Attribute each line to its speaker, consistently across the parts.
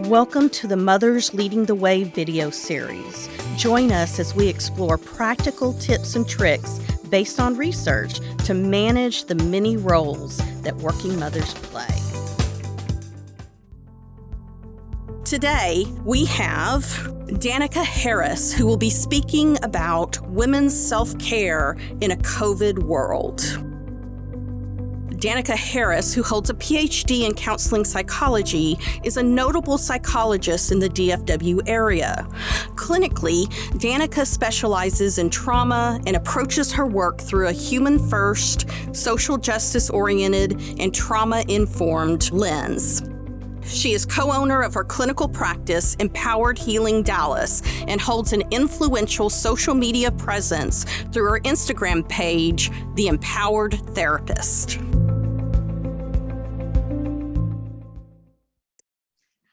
Speaker 1: Welcome to the Mothers Leading the Way video series. Join us as we explore practical tips and tricks based on research to manage the many roles that working mothers play. Today, we have Danica Harris, who will be speaking about women's self-care in a COVID world. Danica Harris, who holds a PhD in counseling psychology, is a notable psychologist in the DFW area. Clinically, Danica specializes in trauma and approaches her work through a human-first, social justice-oriented, and trauma-informed lens. She is co-owner of her clinical practice, Empowered Healing Dallas, and holds an influential social media presence through her Instagram page, The Empowered Therapist.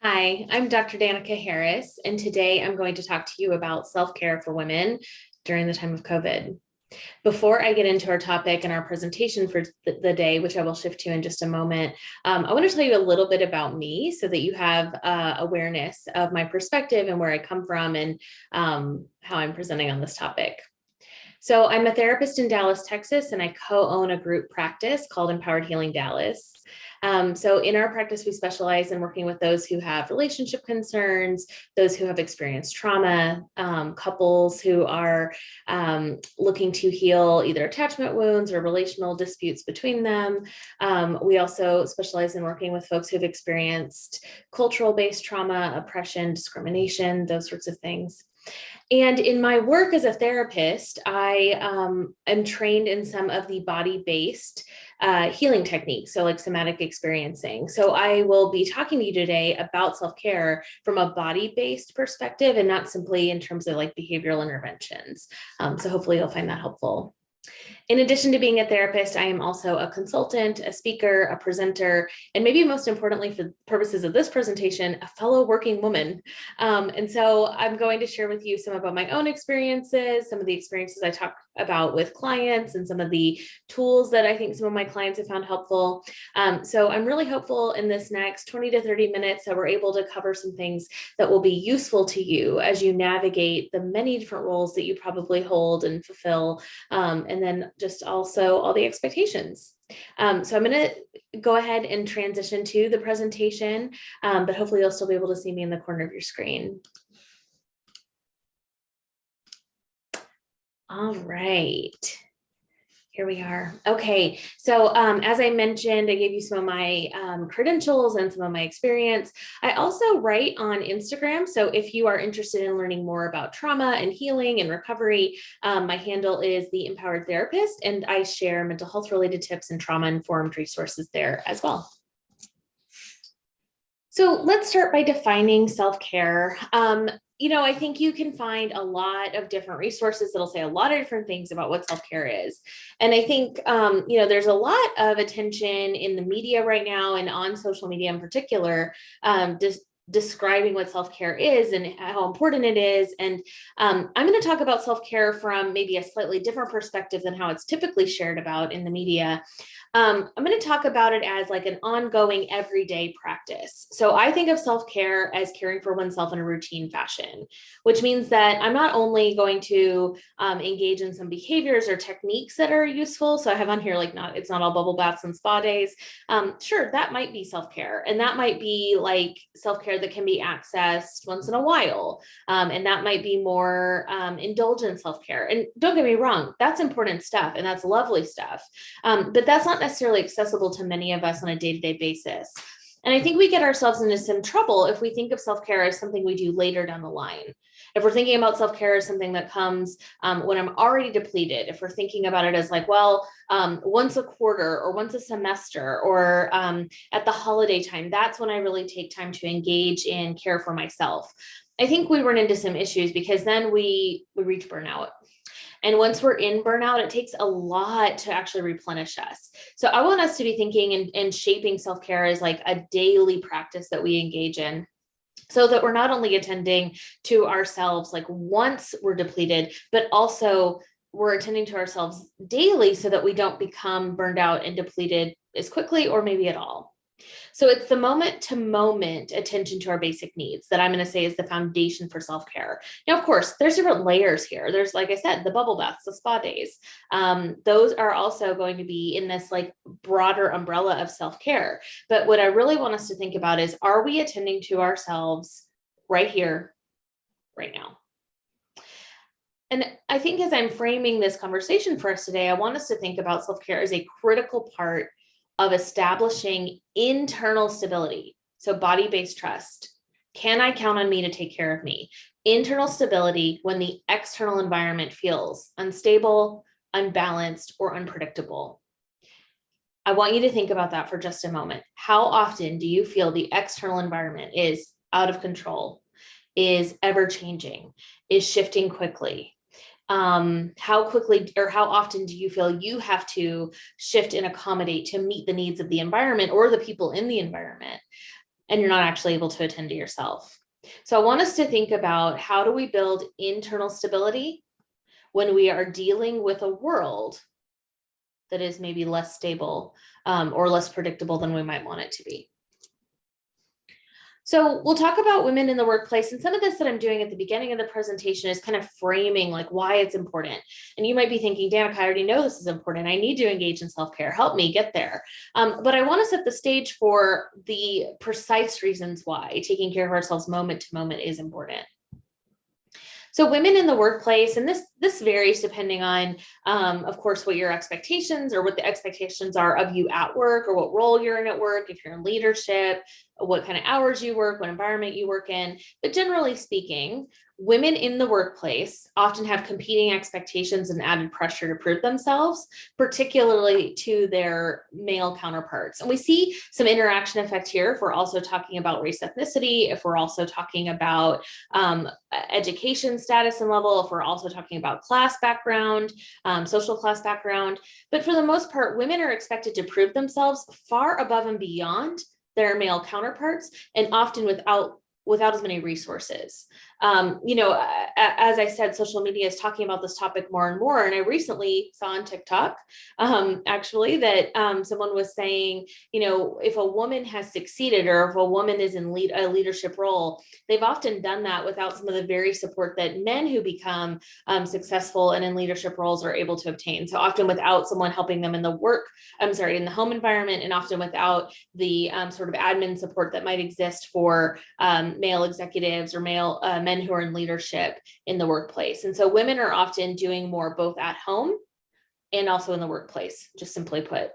Speaker 2: Hi, I'm Dr. Danica Harris, and today I'm going to talk to you about self-care for women during the time of COVID. Before I get into our topic and our presentation for the day, which I will shift to in just a moment, I want to tell you a little bit about me so that you have awareness of my perspective and where I come from and how I'm presenting on this topic. So I'm a therapist in Dallas, Texas, and I co-own a group practice called Empowered Healing Dallas. So in our practice, we specialize in working with those who have relationship concerns, those who have experienced trauma, couples who are looking to heal either attachment wounds or relational disputes between them. We also specialize in working with folks who've experienced cultural-based trauma, oppression, discrimination, those sorts of things. And in my work as a therapist, I am trained in some of the body-based healing techniques, so like somatic experiencing. So I will be talking to you today about self-care from a body-based perspective and not simply in terms of like behavioral interventions. So hopefully you'll find that helpful. In addition to being a therapist, I am also a consultant, a speaker, a presenter, and maybe most importantly for purposes of this presentation, a fellow working woman. And so I'm going to share with you some about my own experiences, some of the experiences I talk about with clients, and some of the tools that I think some of my clients have found helpful. So I'm really hopeful in this next 20 to 30 minutes that we're able to cover some things that will be useful to you as you navigate the many different roles that you probably hold and fulfill, and then just also all the expectations. So I'm going to go ahead and transition to the presentation, but hopefully you'll still be able to see me in the corner of your screen. All right. Here we are. Okay, so as I mentioned, I gave you some of my credentials and some of my experience. I also write on Instagram, so if you are interested in learning more about trauma and healing and recovery, my handle is The Empowered Therapist, and I share mental health related tips and trauma-informed resources there as well. So let's start by defining self-care. I think you can find a lot of different resources that'll say a lot of different things about what self-care is. And I think, there's a lot of attention in the media right now and on social media in particular, describing what self-care is and how important it is. And I'm going to talk about self-care from maybe a slightly different perspective than how it's typically shared about in the media. I'm going to talk about it as like an ongoing everyday practice. So I think of self-care as caring for oneself in a routine fashion, which means that I'm not only going to engage in some behaviors or techniques that are useful. So I have on here, it's not all bubble baths and spa days. Sure, that might be self-care, and that might be like self-care that can be accessed once in a while. And that might be more indulgent self-care. And don't get me wrong, that's important stuff and that's lovely stuff. But that's not necessarily accessible to many of us on a day-to-day basis. And I think we get ourselves into some trouble if we think of self-care as something we do later down the line. If we're thinking about self-care as something that comes when I'm already depleted, if we're thinking about it as like, once a quarter or once a semester or at the holiday time, that's when I really take time to engage in care for myself. I think we run into some issues because then we reach burnout. And once we're in burnout, it takes a lot to actually replenish us. So I want us to be thinking and shaping self-care as like a daily practice that we engage in, so that we're not only attending to ourselves like once we're depleted, but also we're attending to ourselves daily so that we don't become burned out and depleted as quickly or maybe at all. So it's the moment to moment attention to our basic needs that I'm going to say is the foundation for self-care. Now, of course, there's different layers here. There's, like I said, the bubble baths, the spa days. Those are also going to be in this like broader umbrella of self-care. But what I really want us to think about is, are we attending to ourselves right here, right now? And I think as I'm framing this conversation for us today, I want us to think about self-care as a critical part of establishing internal stability. So body-based trust. Can I count on me to take care of me? Internal stability when the external environment feels unstable, unbalanced, or unpredictable. I want you to think about that for just a moment. How often do you feel the external environment is out of control, is ever changing, is shifting quickly? How quickly or how often do you feel you have to shift and accommodate to meet the needs of the environment or the people in the environment, and you're not actually able to attend to yourself? So I want us to think about, how do we build internal stability when we are dealing with a world that is maybe less stable or less predictable than we might want it to be? So we'll talk about women in the workplace, and some of this that I'm doing at the beginning of the presentation is kind of framing like why it's important. And you might be thinking, Danica, I already know this is important. I need to engage in self-care. Help me get there. But I want to set the stage for the precise reasons why taking care of ourselves moment to moment is important. So women in the workplace, and this varies depending on, of course, what your expectations or what the expectations are of you at work, or what role you're in at work, if you're in leadership, what kind of hours you work, what environment you work in. But generally speaking, women in the workplace often have competing expectations and added pressure to prove themselves, particularly to their male counterparts. And we see some interaction effect here if we're also talking about race, ethnicity, if we're also talking about education status and level, if we're also talking about class background, social class background. But for the most part, women are expected to prove themselves far above and beyond their male counterparts, and often without as many resources. As I said, social media is talking about this topic more and more. And I recently saw on TikTok, actually, that someone was saying, if a woman has succeeded, or if a woman is in a leadership role, they've often done that without some of the very support that men who become successful and in leadership roles are able to obtain. So often without someone helping them in the home environment, and often without the sort of admin support that might exist for male executives or male men who are in leadership in the workplace. And so women are often doing more both at home and also in the workplace, just simply put.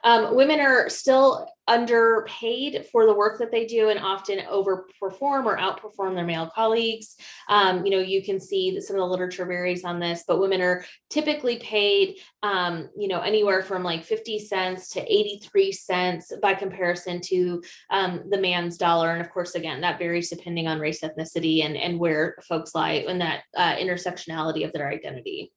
Speaker 2: Women are still underpaid for the work that they do, and often overperform or outperform their male colleagues. You can see that some of the literature varies on this, but women are typically paid, anywhere from like 50 cents to 83 cents by comparison to the man's dollar. And of course, again, that varies depending on race, ethnicity, and where folks lie in that intersectionality of their identity.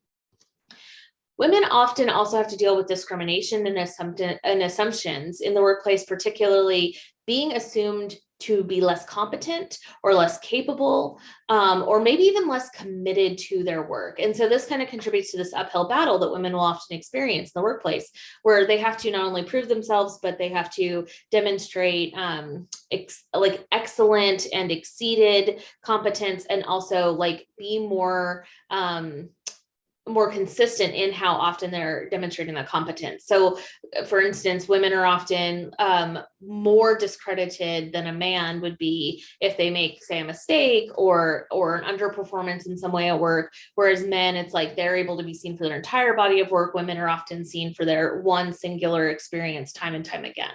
Speaker 2: Women often also have to deal with discrimination and assumptions in the workplace, particularly being assumed to be less competent or less capable, or maybe even less committed to their work. And so this kind of contributes to this uphill battle that women will often experience in the workplace, where they have to not only prove themselves, but they have to demonstrate excellent and exceeded competence, and also like be more consistent in how often they're demonstrating that competence. So for instance, women are often more discredited than a man would be if they make, say, a mistake or an underperformance in some way at work. Whereas men, it's like they're able to be seen for their entire body of work. Women are often seen for their one singular experience time and time again.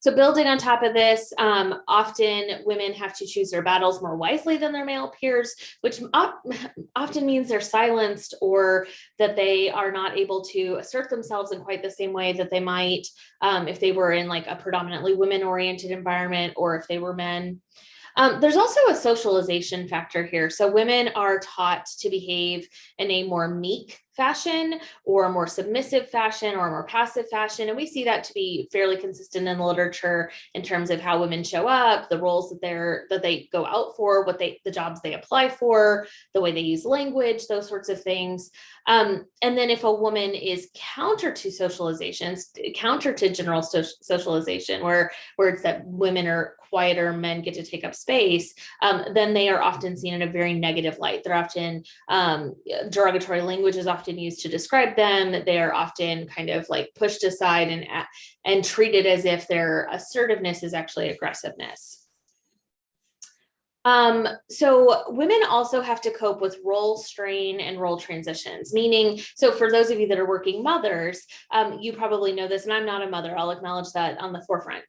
Speaker 2: So building on top of this, often women have to choose their battles more wisely than their male peers, which often means they're silenced, or that they are not able to assert themselves in quite the same way that they might if they were in like a predominantly women-oriented environment, or if they were men. There's also a socialization factor here. So women are taught to behave in a more meek fashion or a more submissive fashion or a more passive fashion. And we see that to be fairly consistent in the literature in terms of how women show up, the roles that they go out for, the jobs they apply for, the way they use language, those sorts of things. And then if a woman is counter to socializations, counter to general socialization, where it's that women are quieter, men get to take up space, then they are often seen in a very negative light. They're often derogatory language is often used to describe them. They are often kind of like pushed aside and treated as if their assertiveness is actually aggressiveness. So women also have to cope with role strain and role transitions, meaning, so for those of you that are working mothers, you probably know this, and I'm not a mother, I'll acknowledge that on the forefront.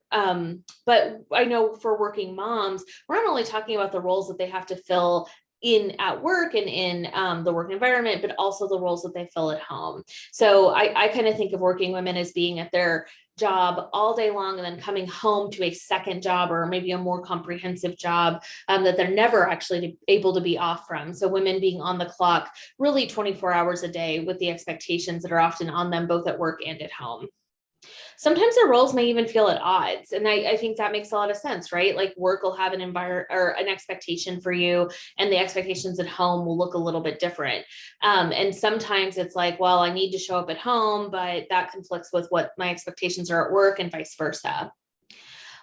Speaker 2: But I know for working moms, we're not only talking about the roles that they have to fill at work and in the work environment, but also the roles that they fill at home. So I kind of think of working women as being at their job all day long and then coming home to a second job or maybe a more comprehensive job that they're never actually able to be off from. So women being on the clock really 24 hours a day with the expectations that are often on them both at work and at home. Sometimes their roles may even feel at odds. And I think that makes a lot of sense, right? Like work will have an environment or an expectation for you, and the expectations at home will look a little bit different. And sometimes it's like, well, I need to show up at home, but that conflicts with what my expectations are at work and vice versa.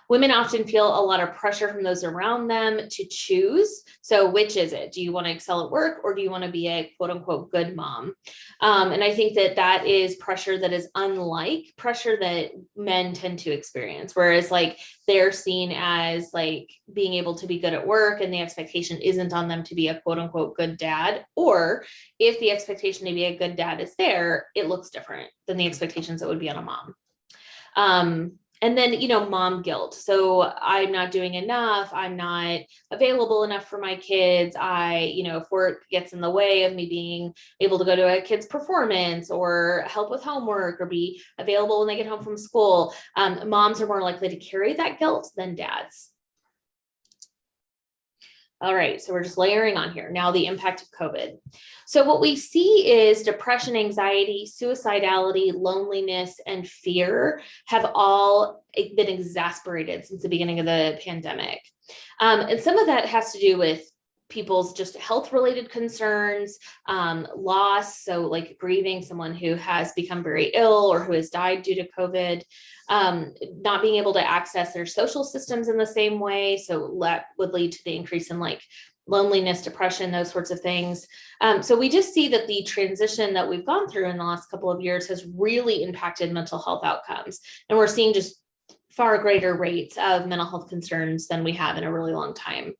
Speaker 2: Women often feel a lot of pressure from those around them to choose. So which is it? Do you want to excel at work, or do you want to be a quote unquote good mom? And I think that is pressure that is unlike pressure that men tend to experience. Whereas like they're seen as like being able to be good at work, and the expectation isn't on them to be a quote unquote good dad. Or if the expectation to be a good dad is there, it looks different than the expectations that would be on a mom. And then, mom guilt. So I'm not doing enough. I'm not available enough for my kids. If work gets in the way of me being able to go to a kid's performance or help with homework or be available when they get home from school, moms are more likely to carry that guilt than dads. All right, so we're just layering on here. Now the impact of COVID. So what we see is depression, anxiety, suicidality, loneliness, and fear have all been exacerbated since the beginning of the pandemic. And some of that has to do with people's just health-related concerns, loss, so like grieving someone who has become very ill or who has died due to COVID, not being able to access their social systems in the same way. So that would lead to the increase in like loneliness, depression, those sorts of things. So we just see that the transition that we've gone through in the last couple of years has really impacted mental health outcomes. And we're seeing just far greater rates of mental health concerns than we have in a really long time.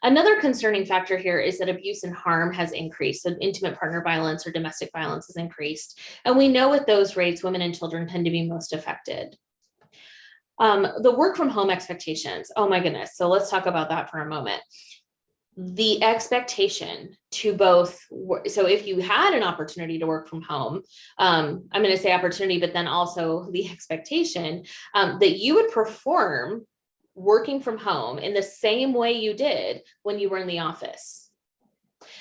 Speaker 2: Another concerning factor here is that abuse and harm has increased. So intimate partner violence or domestic violence has increased. And we know at those rates, women and children tend to be most affected. The work from home expectations. Oh my goodness. So let's talk about that for a moment. The expectation to both, so if you had an opportunity to work from home, I'm going to say opportunity, but then also the expectation that you would perform working from home in the same way you did when you were in the office.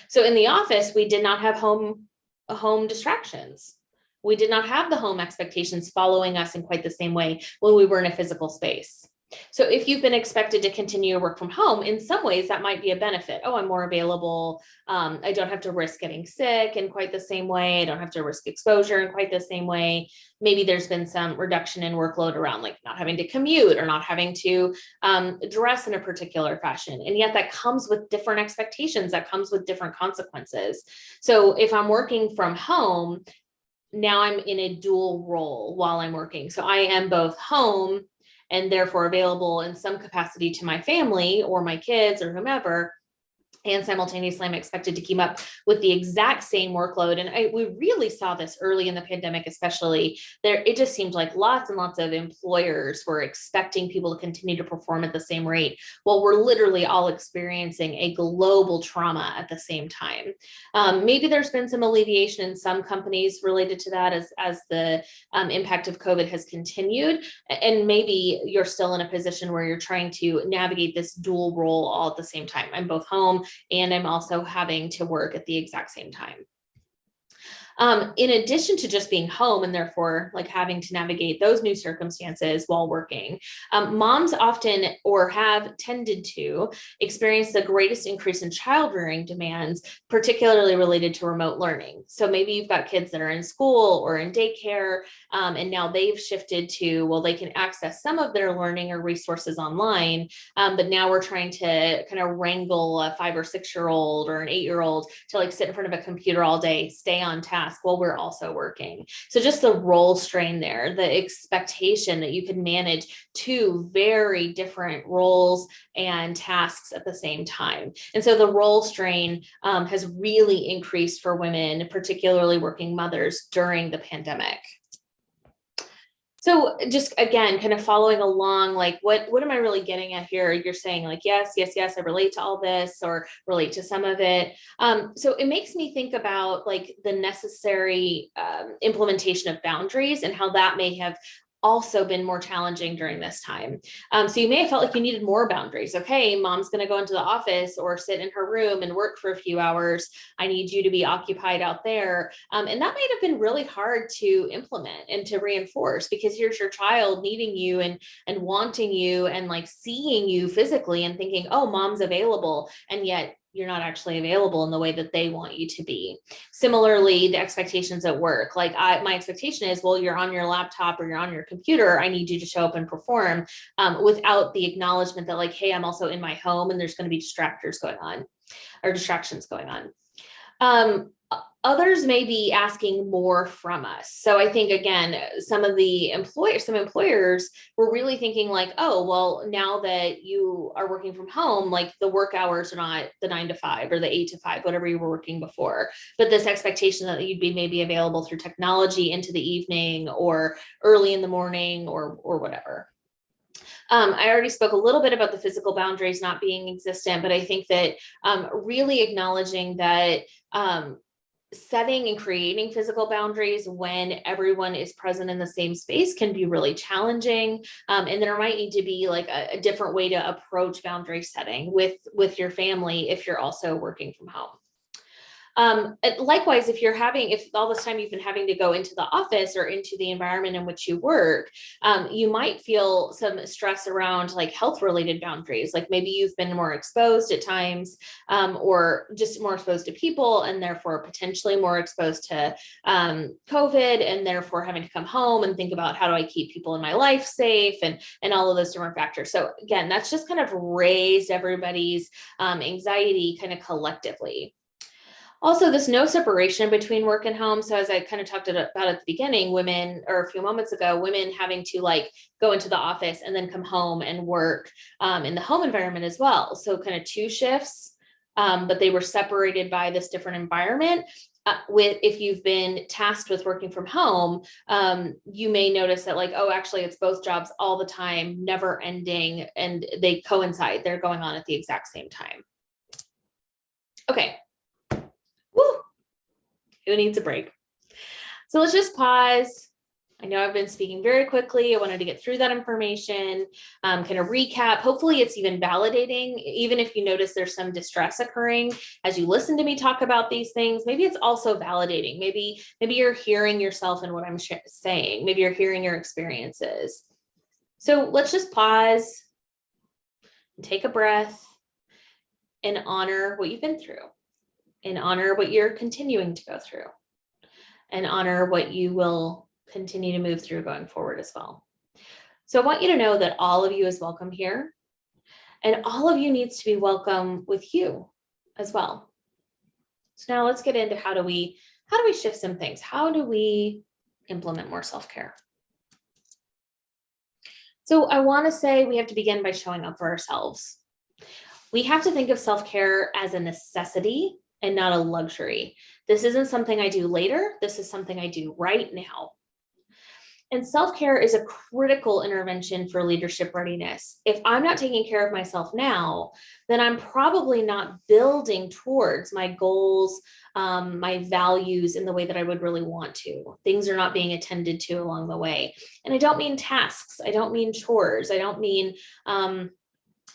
Speaker 2: So in the office, we did not have home distractions. We did not have the home expectations following us in quite the same way when we were in a physical space. So if you've been expected to continue to work from home, in some ways that might be a benefit. Oh, I'm more available. I don't have to risk getting sick in quite the same way. I don't have to risk exposure in quite the same way. Maybe there's been some reduction in workload around like not having to commute or not having to dress in a particular fashion. And yet that comes with different expectations. That comes with different consequences. So if I'm working from home, now I'm in a dual role while I'm working. So I am both home and therefore available in some capacity to my family or my kids or whomever. And simultaneously, I'm expected to keep up with the exact same workload. And we really saw this early in the pandemic, especially there. It just seemed like lots and lots of employers were expecting people to continue to perform at the same rate. Well, we're literally all experiencing a global trauma at the same time. Maybe there's been some alleviation in some companies related to that as the impact of COVID has continued. And maybe you're still in a position where you're trying to navigate this dual role all at the same time. I'm both home and I'm also having to work at the exact same time. In addition to just being home and therefore like having to navigate those new circumstances while working, moms often or have tended to experience the greatest increase in child rearing demands, particularly related to remote learning. So maybe you've got kids that are in school or in daycare, and now they've shifted to, well, they can access some of their learning or resources online, but now we're trying to kind of wrangle a 5 or 6-year-old or an 8-year-old to like sit in front of a computer all day, stay on task while we're also working. So just the role strain there, the expectation that you can manage 2 very different roles and tasks at the same time. And so the role strain has really increased for women, particularly working mothers during the pandemic. So just again, kind of following along, like what am I really getting at here? You're saying like, yes, I relate to all this or relate to some of it. So it makes me think about like the necessary implementation of boundaries and how that may have also been more challenging during this time. So you may have felt like you needed more boundaries. Okay, mom's going to go into the office or sit in her room and work for a few hours. I need you to be occupied out there. And that might have been really hard to implement and to reinforce, because here's your child needing you and wanting you and like seeing you physically and thinking, oh, mom's available. And yet you're not actually available in the way that they want you to be. Similarly, the expectations at work, like my expectation is, well, you're on your laptop or you're on your computer. I need you to show up and perform, without the acknowledgement that like, hey, I'm also in my home and there's going to be distractions going on. Others may be asking more from us. So I think, again, some employers were really thinking like, oh, well, now that you are working from home, like the work hours are not the 9 to 5 or the 8 to 5, whatever you were working before, but this expectation that you'd be maybe available through technology into the evening or early in the morning or whatever. I already spoke a little bit about the physical boundaries not being existent, but I think that really acknowledging that setting and creating physical boundaries when everyone is present in the same space can be really challenging. And there might need to be like a different way to approach boundary setting with your family if you're also working from home. Likewise, if all this time you've been having to go into the office or into the environment in which you work, you might feel some stress around like health related boundaries. Like maybe you've been more exposed at times, or just more exposed to people and therefore potentially more exposed to COVID, and therefore having to come home and think about how do I keep people in my life safe and all of those different factors. So again, that's just kind of raised everybody's anxiety kind of collectively. Also, this no separation between work and home. So as I kind of talked about at the beginning, women, or a few moments ago, women having to like go into the office and then come home and work in the home environment as well. So kind of 2 shifts, but they were separated by this different environment. If you've been tasked with working from home, you may notice that like, oh, actually it's both jobs all the time, never ending, and they coincide. They're going on at the exact same time. Okay. Woo! Who needs a break? So let's just pause. I know I've been speaking very quickly. I wanted to get through that information, kind of recap. Hopefully it's even validating, even if you notice there's some distress occurring as you listen to me talk about these things. Maybe it's also validating. Maybe you're hearing yourself in what I'm saying. Maybe you're hearing your experiences. So let's just pause and take a breath and honor what you've been through, and honor what you're continuing to go through, and honor what you will continue to move through going forward as well. So I want you to know that all of you is welcome here, and all of you needs to be welcome with you as well. So now let's get into how do we shift some things? How do we implement more self-care? So I want to say we have to begin by showing up for ourselves. We have to think of self-care as a necessity and not a luxury. This isn't something I do later. This is something I do right now. And self-care is a critical intervention for leadership readiness. If I'm not taking care of myself now, then I'm probably not building towards my goals, my values in the way that I would really want to. Things are not being attended to along the way. And I don't mean tasks. I don't mean chores. I don't mean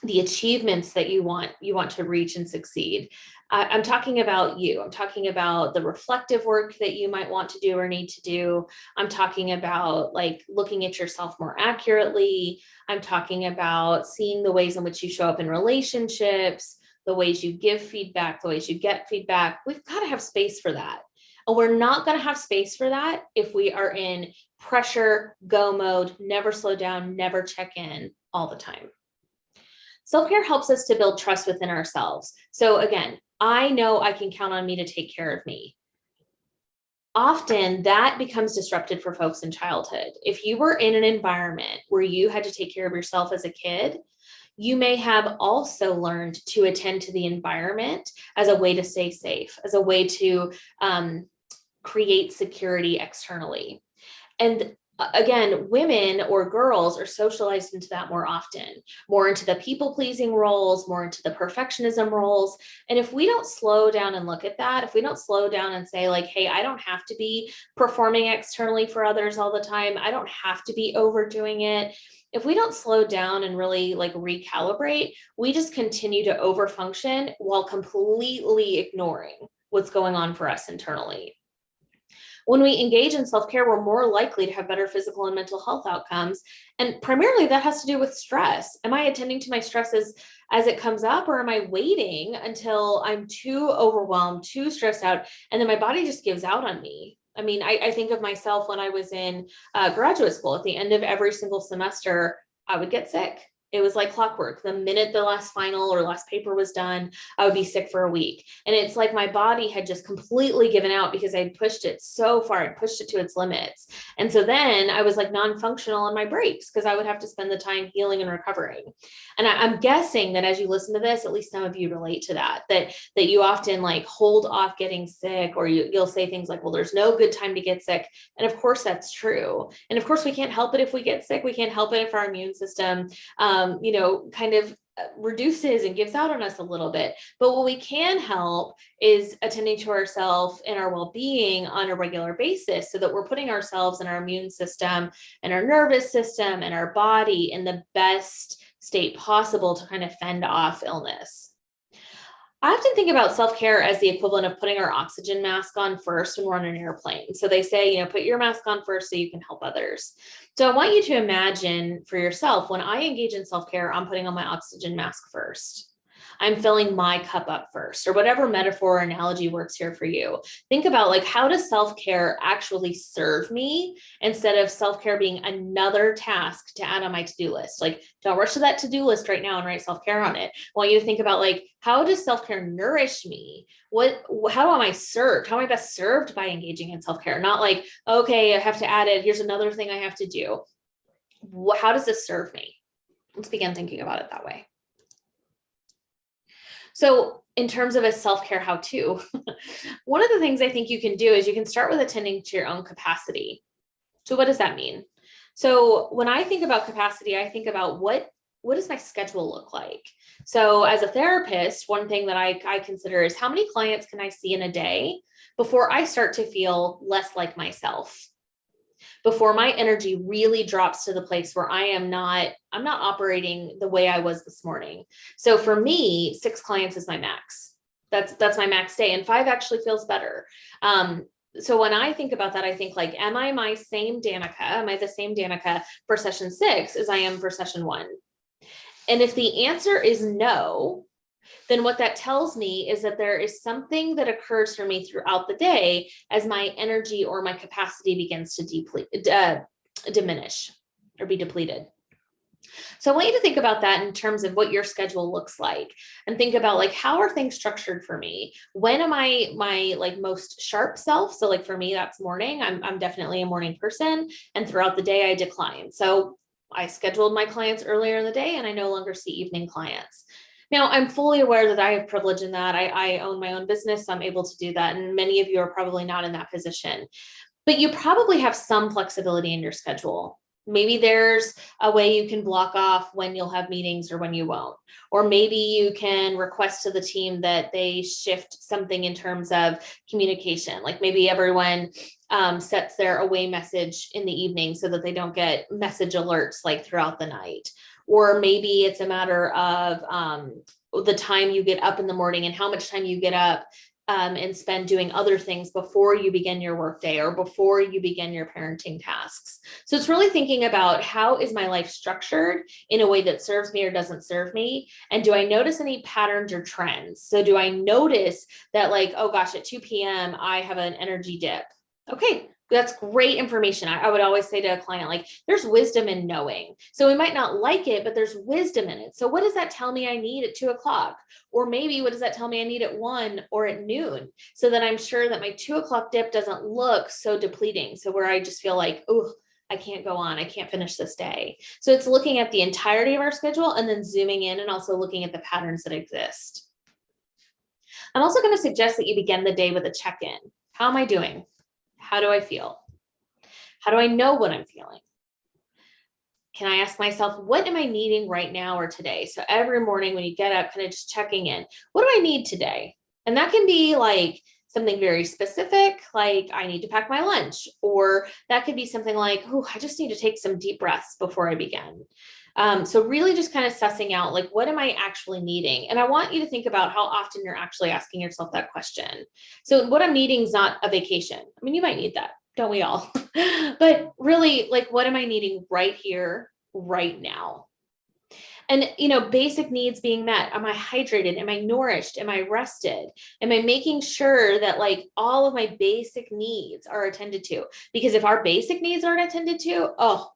Speaker 2: the achievements that you want to reach and succeed. I'm talking about you. I'm talking about the reflective work that you might want to do or need to do. I'm talking about like looking at yourself more accurately. I'm talking about seeing the ways in which you show up in relationships, the ways you give feedback, the ways you get feedback. We've got to have space for that. And we're not going to have space for that if we are in pressure, go mode, never slow down, never check in all the time. Self-care helps us to build trust within ourselves. So again, I know I can count on me to take care of me. Often that becomes disrupted for folks in childhood. If you were in an environment where you had to take care of yourself as a kid, you may have also learned to attend to the environment as a way to stay safe, as a way to create security externally. And again, women or girls are socialized into that more often, more into the people pleasing roles, more into the perfectionism roles. And if we don't slow down and look at that, if we don't slow down and say like, hey, I don't have to be performing externally for others all the time. I don't have to be overdoing it. If we don't slow down and really like recalibrate, we just continue to overfunction while completely ignoring what's going on for us internally. When we engage in self-care, we're more likely to have better physical and mental health outcomes. And primarily that has to do with stress. Am I attending to my stresses as it comes up, or am I waiting until I'm too overwhelmed, too stressed out, and then my body just gives out on me? I mean, I think of myself when I was in graduate school. At the end of every single semester, I would get sick. It was like clockwork. The minute the last final or last paper was done, I would be sick for a week. And it's like my body had just completely given out because I'd pushed it so far, I'd pushed it to its limits. And so then I was like non-functional on my breaks because I would have to spend the time healing and recovering. And I'm guessing that as you listen to this, at least some of you relate to that you often like hold off getting sick, or you'll say things like, well, there's no good time to get sick. And of course that's true. And of course we can't help it if we get sick. We can't help it if our immune system kind of reduces and gives out on us a little bit. But what we can help is attending to ourselves and our well-being on a regular basis so that we're putting ourselves and our immune system and our nervous system and our body in the best state possible to kind of fend off illness. I often think about self-care as the equivalent of putting our oxygen mask on first when we're on an airplane. So they say, put your mask on first so you can help others. So I want you to imagine for yourself, when I engage in self-care, I'm putting on my oxygen mask first. I'm filling my cup up first, or whatever metaphor or analogy works here for you. Think about like, how does self-care actually serve me instead of self-care being another task to add on my to-do list? Like, don't rush to that to-do list right now and write self-care on it. I want you to think about like, how does self-care nourish me? How am I served? How am I best served by engaging in self-care? Not like, okay, I have to add it. Here's another thing I have to do. How does this serve me? Let's begin thinking about it that way. So in terms of a self-care how-to, one of the things I think you can do is you can start with attending to your own capacity. So what does that mean? So when I think about capacity, I think about what does my schedule look like? So as a therapist, one thing that I consider is how many clients can I see in a day before I start to feel less like myself, before my energy really drops to the place where I'm not operating the way I was this morning. So for me, 6 clients is my max. That's my max day, and 5 actually feels better. So when I think about that, I think like, am I my same Danica? Am I the same Danica for session 6 as I am for session 1? And if the answer is no, then what that tells me is that there is something that occurs for me throughout the day as my energy or my capacity begins to diminish or be depleted. So I want you to think about that in terms of what your schedule looks like, and think about like, how are things structured for me? When am I my like most sharp self? So like for me, that's morning. I'm definitely a morning person, and throughout the day I decline. So I scheduled my clients earlier in the day, and I no longer see evening clients. Now, I'm fully aware that I have privilege in that. I own my own business, so I'm able to do that. And many of you are probably not in that position, but you probably have some flexibility in your schedule. Maybe there's a way you can block off when you'll have meetings or when you won't. Or maybe you can request to the team that they shift something in terms of communication. Like maybe everyone sets their away message in the evening so that they don't get message alerts like throughout the night. Or maybe it's a matter of the time you get up in the morning and how much time you get up and spend doing other things before you begin your workday or before you begin your parenting tasks. So it's really thinking about, how is my life structured in a way that serves me or doesn't serve me? And do I notice any patterns or trends? So do I notice that, like, oh gosh, at 2 p.m. I have an energy dip? Okay, that's great information. I would always say to a client, like, there's wisdom in knowing. So we might not like it, but there's wisdom in it. So what does that tell me I need at 2 o'clock? Or maybe what does that tell me I need at 1 or at noon? So that I'm sure that my 2 o'clock dip doesn't look so depleting. So where I just feel like, oh, I can't go on, I can't finish this day. So it's looking at the entirety of our schedule and then zooming in and also looking at the patterns that exist. I'm also going to suggest that you begin the day with a check-in. How am I doing? How do I feel? How do I know what I'm feeling? Can I ask myself, what am I needing right now or today? So every morning when you get up, kind of just checking in, what do I need today? And that can be like something very specific, like I need to pack my lunch, or that could be something like, oh, I just need to take some deep breaths before I begin. So really just kind of sussing out, like, what am I actually needing? And I want you to think about how often you're actually asking yourself that question. So what I'm needing is not a vacation. I mean, you might need that, don't we all? But really, like, what am I needing right here, right now? And, basic needs being met. Am I hydrated? Am I nourished? Am I rested? Am I making sure that, like, all of my basic needs are attended to? Because if our basic needs aren't attended to, oh,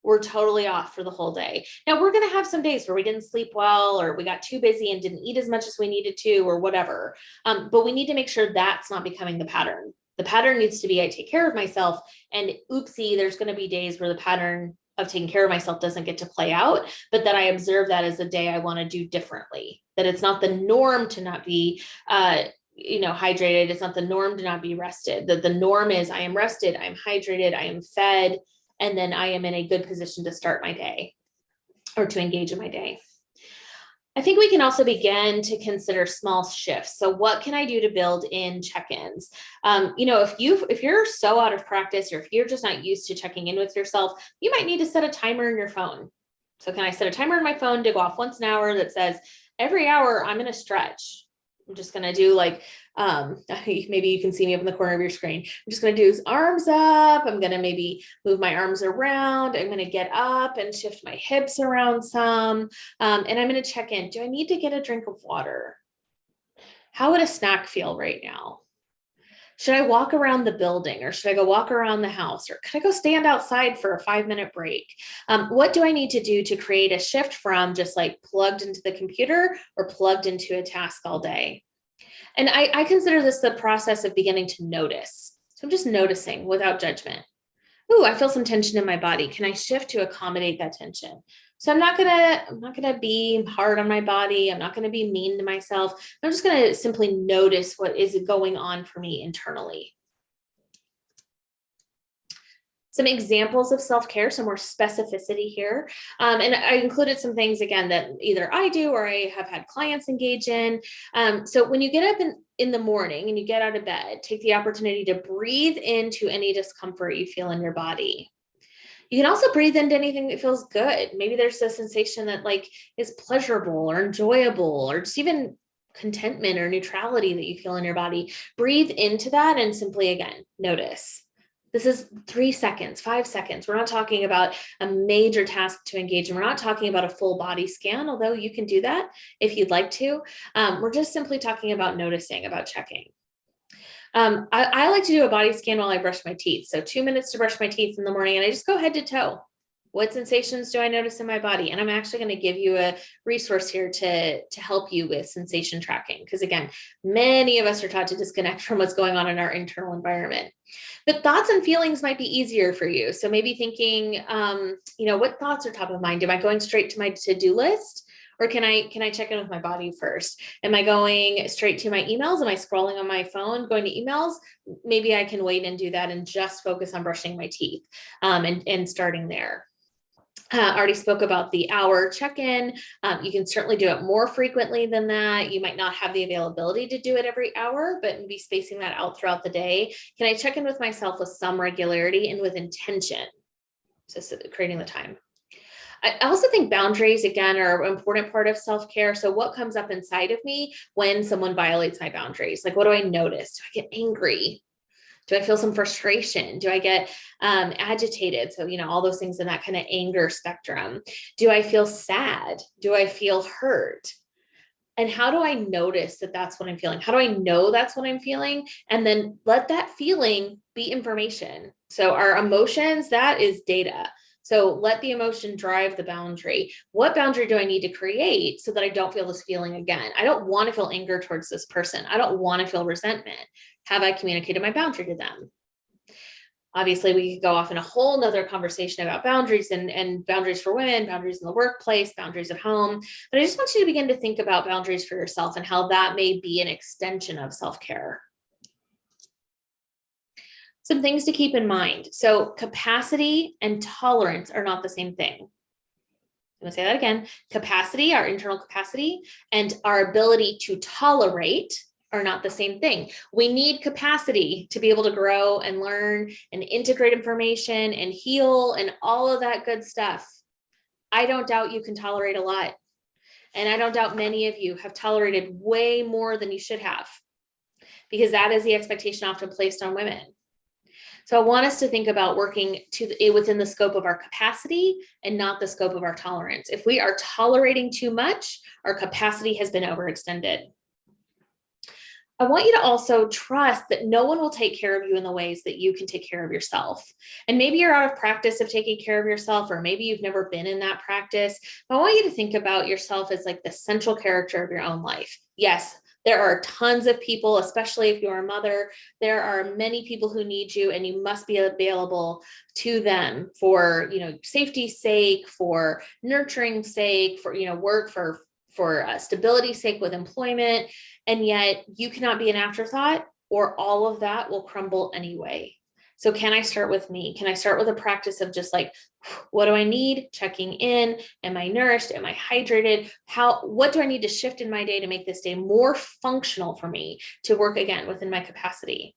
Speaker 2: we're totally off for the whole day. Now, we're going to have some days where we didn't sleep well, or we got too busy and didn't eat as much as we needed to, or whatever. But we need to make sure that's not becoming the pattern. The pattern needs to be, I take care of myself, and oopsie, there's going to be days where the pattern of taking care of myself doesn't get to play out, but that I observe that as a day I want to do differently, that it's not the norm to not be hydrated. It's not the norm to not be rested. That the norm is I am rested, I am hydrated, I am fed, and then I am in a good position to start my day or to engage in my day. I think we can also begin to consider small shifts. So what can I do to build in check-ins? If you're so out of practice, or if you're just not used to checking in with yourself, you might need to set a timer in your phone. So can I set a timer in my phone to go off once an hour that says, every hour I'm going to stretch? I'm just going to do, like, maybe you can see me up in the corner of your screen. I'm just going to do arms up. I'm going to maybe move my arms around. I'm going to get up and shift my hips around some. And I'm going to check in. Do I need to get a drink of water? How would a snack feel right now? Should I walk around the building, or should I go walk around the house, or could I go stand outside for a 5-minute break? What do I need to do to create a shift from just like plugged into the computer or plugged into a task all day? And I consider this the process of beginning to notice. So I'm just noticing without judgment. Ooh, I feel some tension in my body. Can I shift to accommodate that tension? So I'm not gonna be hard on my body. I'm not gonna be mean to myself. I'm just gonna simply notice what is going on for me internally. Some examples of self-care, some more specificity here. And I included some things, again, that either I do or I have had clients engage in. So when you get up in the morning and you get out of bed, take the opportunity to breathe into any discomfort you feel in your body. You can also breathe into anything that feels good. Maybe there's a sensation that, like, is pleasurable or enjoyable, or just even contentment or neutrality that you feel in your body. Breathe into that and simply, again, notice. This is 3 seconds, 5 seconds. We're not talking about a major task to engage in. We're not talking about a full body scan, although you can do that if you'd like to. We're just simply talking about noticing, about checking. I like to do a body scan while I brush my teeth. So 2 minutes to brush my teeth in the morning, and I just go head to toe. What sensations do I notice in my body? And I'm actually going to give you a resource here to help you with sensation tracking. Because again, many of us are taught to disconnect from what's going on in our internal environment. But thoughts and feelings might be easier for you. So maybe thinking, what thoughts are top of mind? Am I going straight to my to-do list? Or can I check in with my body first? Am I going straight to my emails? Am I scrolling on my phone, going to emails? Maybe I can wait and do that and just focus on brushing my teeth and starting there. Already spoke about the hour check-in. You can certainly do it more frequently than that. You might not have the availability to do it every hour, but maybe spacing that out throughout the day. Can I check in with myself with some regularity and with intention? So creating the time. I also think boundaries, again, are an important part of self-care. So what comes up inside of me when someone violates my boundaries? Like, what do I notice? Do I get angry? Do I feel some frustration? Do I get agitated? So, all those things in that kind of anger spectrum. Do I feel sad? Do I feel hurt? And how do I notice that that's what I'm feeling? How do I know that's what I'm feeling? And then let that feeling be information. So our emotions, that is data. So let the emotion drive the boundary. What boundary do I need to create so that I don't feel this feeling again? I don't want to feel anger towards this person. I don't want to feel resentment. Have I communicated my boundary to them? Obviously, we could go off in a whole nother conversation about boundaries and boundaries for women, boundaries in the workplace, boundaries at home. But I just want you to begin to think about boundaries for yourself and how that may be an extension of self-care. Some things to keep in mind. So capacity and tolerance are not the same thing. I'm going to say that again. Capacity, our internal capacity, and our ability to tolerate are not the same thing. We need capacity to be able to grow and learn and integrate information and heal and all of that good stuff. I don't doubt you can tolerate a lot. And I don't doubt many of you have tolerated way more than you should have, because that is the expectation often placed on women. So I want us to think about working within the scope of our capacity and not the scope of our tolerance. If we are tolerating too much, our capacity has been overextended. I want you to also trust that no one will take care of you in the ways that you can take care of yourself. And maybe you're out of practice of taking care of yourself, or maybe you've never been in that practice. But I want you to think about yourself as like the central character of your own life. Yes, there are tons of people, especially if you're a mother. There are many people who need you, and you must be available to them for, safety's sake, for nurturing sake, for, work, for stability's sake with employment. And yet you cannot be an afterthought, or all of that will crumble anyway. So can I start with me? Can I start with a practice of just like, what do I need? Checking in. Am I nourished? Am I hydrated? What do I need to shift in my day to make this day more functional for me to work again within my capacity?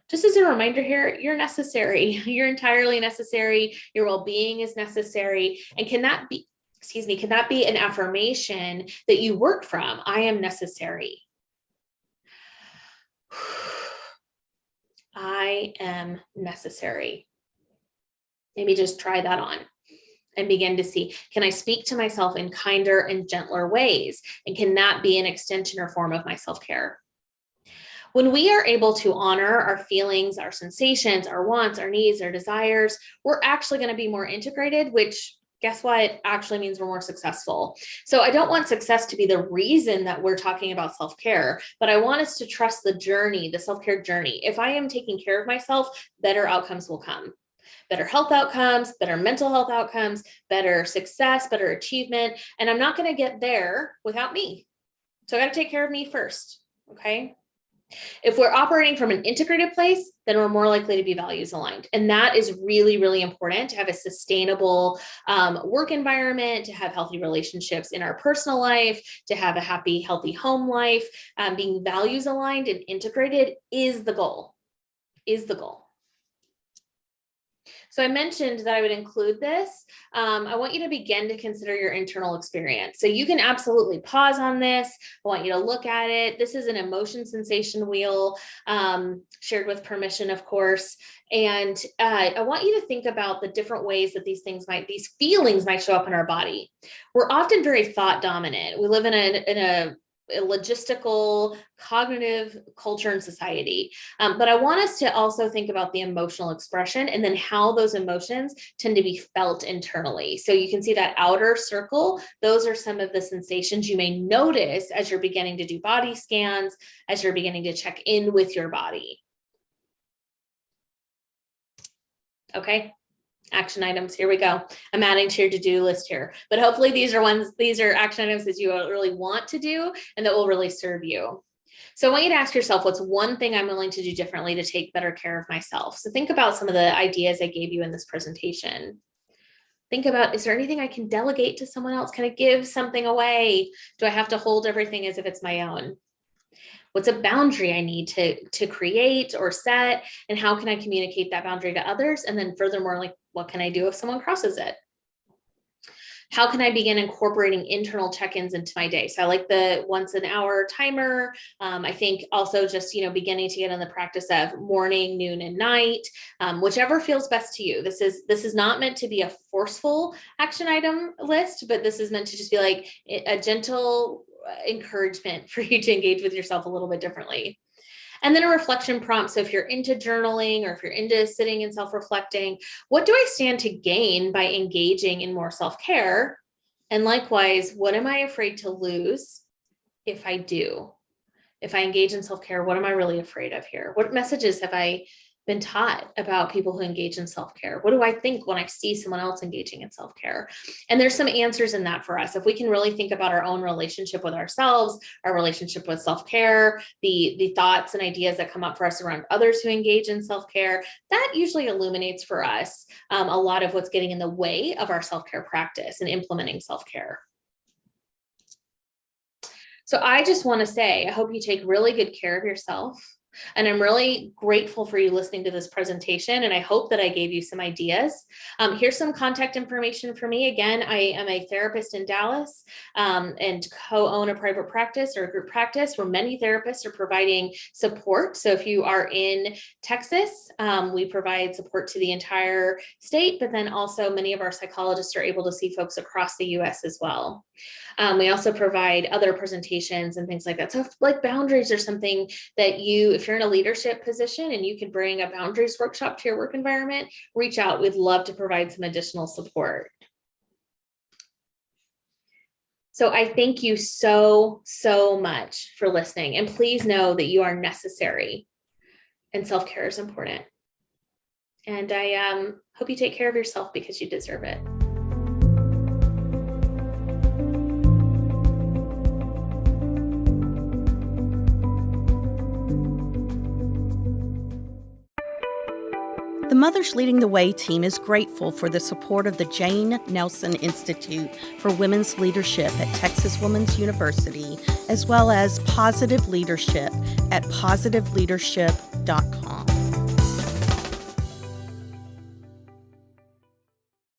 Speaker 2: Just as a reminder here, you're necessary. You're entirely necessary. Your well-being is necessary. And can that be an affirmation that you work from? I am necessary. I am necessary. Maybe just try that on and begin to see, can I speak to myself in kinder and gentler ways? And can that be an extension or form of my self-care? When we are able to honor our feelings, our sensations, our wants, our needs, our desires, we're actually going to be more integrated, which guess what? Actually means we're more successful. So I don't want success to be the reason that we're talking about self-care, but I want us to trust the journey, the self-care journey. If I am taking care of myself, better outcomes will come. Better health outcomes, better mental health outcomes, better success, better achievement. And I'm not going to get there without me. So I got to take care of me first. Okay. If we're operating from an integrated place, then we're more likely to be values aligned. And that is really, really important to have a sustainable work environment, to have healthy relationships in our personal life, to have a happy, healthy home life. Being values aligned and integrated is the goal, So I mentioned that I would include this. I want you to begin to consider your internal experience. So you can absolutely pause on this. I want you to look at it. This is an emotion sensation wheel, shared with permission, of course. And I want you to think about the different ways that these feelings might show up in our body. We're often very thought dominant. We live in a logistical, cognitive culture and society. But I want us to also think about the emotional expression and then how those emotions tend to be felt internally. So you can see that outer circle. Those are some of the sensations you may notice as you're beginning to do body scans, as you're beginning to check in with your body. Okay. Action items. Here we go. I'm adding to your to-do list here, but hopefully these are action items that you really want to do and that will really serve you. So I want you to ask yourself, what's one thing I'm willing to do differently to take better care of myself? So think about some of the ideas I gave you in this presentation. Think about, is there anything I can delegate to someone else? Can I give something away? Do I have to hold everything as if it's my own? What's a boundary I need to create or set? And how can I communicate that boundary to others? And then furthermore, like, what can I do if someone crosses it? How can I begin incorporating internal check-ins into my day? So I like the once an hour timer. I think also just, beginning to get in the practice of morning, noon, and night, whichever feels best to you. This is not meant to be a forceful action item list, but this is meant to just be like a gentle encouragement for you to engage with yourself a little bit differently. And then a reflection prompt. So if you're into journaling or if you're into sitting and self-reflecting, what do I stand to gain by engaging in more self-care? And likewise, what am I afraid to lose if I do? If I engage in self-care, what am I really afraid of here? What messages have I been taught about people who engage in self-care? What do I think when I see someone else engaging in self-care? And there's some answers in that for us. If we can really think about our own relationship with ourselves, our relationship with self-care, the thoughts and ideas that come up for us around others who engage in self-care, that usually illuminates for us a lot of what's getting in the way of our self-care practice and implementing self-care. So I just want to say, I hope you take really good care of yourself. And I'm really grateful for you listening to this presentation. And I hope that I gave you some ideas. Here's some contact information for me. Again, I am a therapist in Dallas and co-own a private practice or a group practice where many therapists are providing support. So if you are in Texas, we provide support to the entire state, but then also many of our psychologists are able to see folks across the US as well. We also provide other presentations and things like that. So if, like, boundaries are something that if you're in a leadership position and you can bring a boundaries workshop to your work environment, reach out. We'd love to provide some additional support. So I thank you so, so much for listening. And please know that you are necessary and self-care is important. And I hope you take care of yourself because you deserve it.
Speaker 1: The Mothers Leading the Way team is grateful for the support of the Jane Nelson Institute for Women's Leadership at Texas Women's University, as well as Positive Leadership at positiveleadership.com.